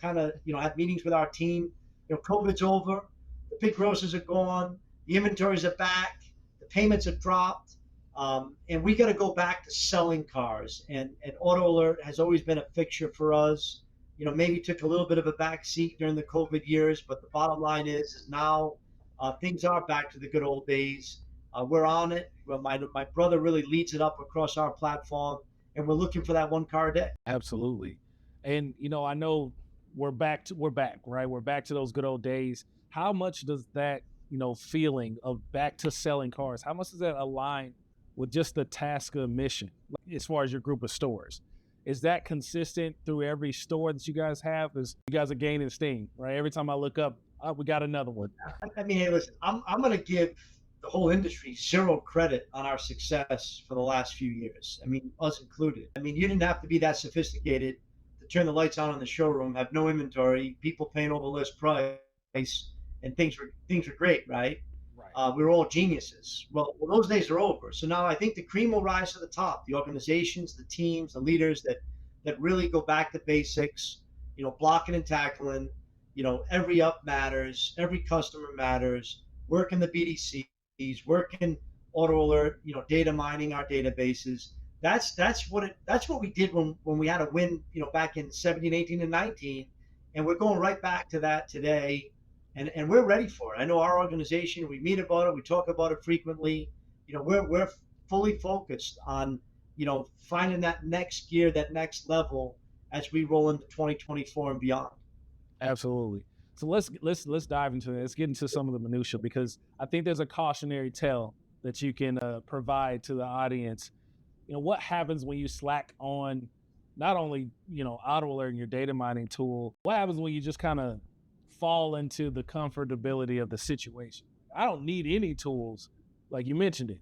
kind of, have meetings with our team. COVID's over, the big grosses are gone, the inventories are back, the payments have dropped, and we got to go back to selling cars. And AutoAlert has always been a fixture for us. Maybe took a little bit of a back seat during the COVID years, but the bottom line is now things are back to the good old days. We're on it. Well, my brother really leads it up across our platform, and we're looking for that one car a day. Absolutely. And I know we're back, right? We're back to those good old days. How much does that, feeling of back to selling cars, how much does that align with just the task of mission as far as your group of stores? Is that consistent through every store that you guys have? Because you guys are gaining steam, right? Every time I look up, oh, we got another one. I mean, hey, listen, I'm going to give the whole industry zero credit on our success for the last few years. I mean, us included. I mean, you didn't have to be that sophisticated to turn the lights on in the showroom, have no inventory, people paying over list price, and things were great, right? We were all geniuses. Well, those days are over. So now I think the cream will rise to the top. The organizations, the teams, the leaders that really go back to basics, blocking and tackling. Every up matters, every customer matters. Working the BDCs, working AutoAlert, data mining our databases. That's what we did when we had a win, back in 17, 18, and 19, and we're going right back to that today. And we're ready for it. I know our organization, we meet about it, we talk about it frequently. We're fully focused on, finding that next gear, that next level as we roll into 2024 and beyond. Absolutely. So let's dive into it. Let's get into some of the minutia, because I think there's a cautionary tale that you can provide to the audience. What happens when you slack on not only, AutoAlert and your data mining tool? What happens when you just kind of fall into the comfortability of the situation? I don't need any tools, like you mentioned it.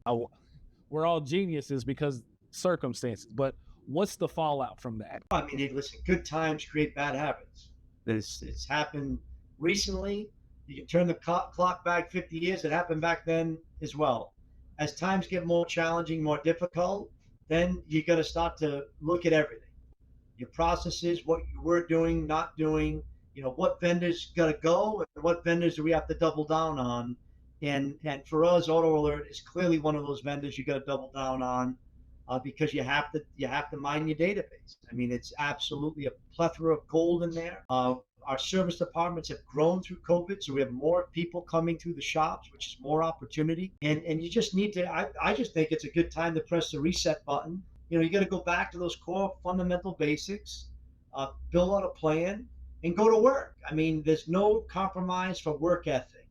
We're all geniuses because circumstances, but what's the fallout from that? I mean, hey, listen, good times create bad habits. It's happened recently. You can turn the clock back 50 years. It happened back then as well. As times get more challenging, more difficult, then you got to start to look at everything. Your processes, what you were doing, not doing, what vendors got to go and what vendors do we have to double down on. And for us, AutoAlert is clearly one of those vendors you got to double down on, because you have to mine your database. I mean, it's absolutely a plethora of gold in there. Our service departments have grown through COVID, so we have more people coming through the shops, which is more opportunity. And you just need to, I just think it's a good time to press the reset button. You got to go back to those core fundamental basics, build out a plan, and go to work. I mean, there's no compromise for work ethic.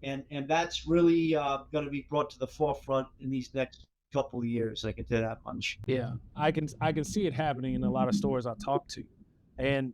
And that's really going to be brought to the forefront in these next couple of years. I can tell you that much. Yeah, I can see it happening in a lot of stores I talk to. And,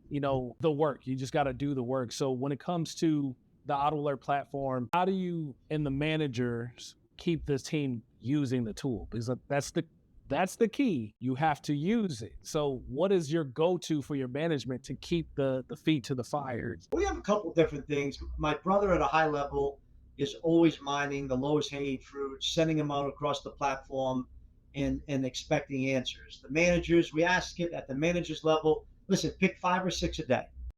the work, you just got to do the work. So when it comes to the AutoAlert platform, how do you and the managers keep this team using the tool? Because that's the key. You have to use it. So what is your go-to for your management to keep the feet to the fire? We have a couple different things. My brother at a high level is always mining the lowest hanging fruit, sending them out across the platform and expecting answers. The managers, we ask it at the managers level, listen, pick 5 or 6 a day.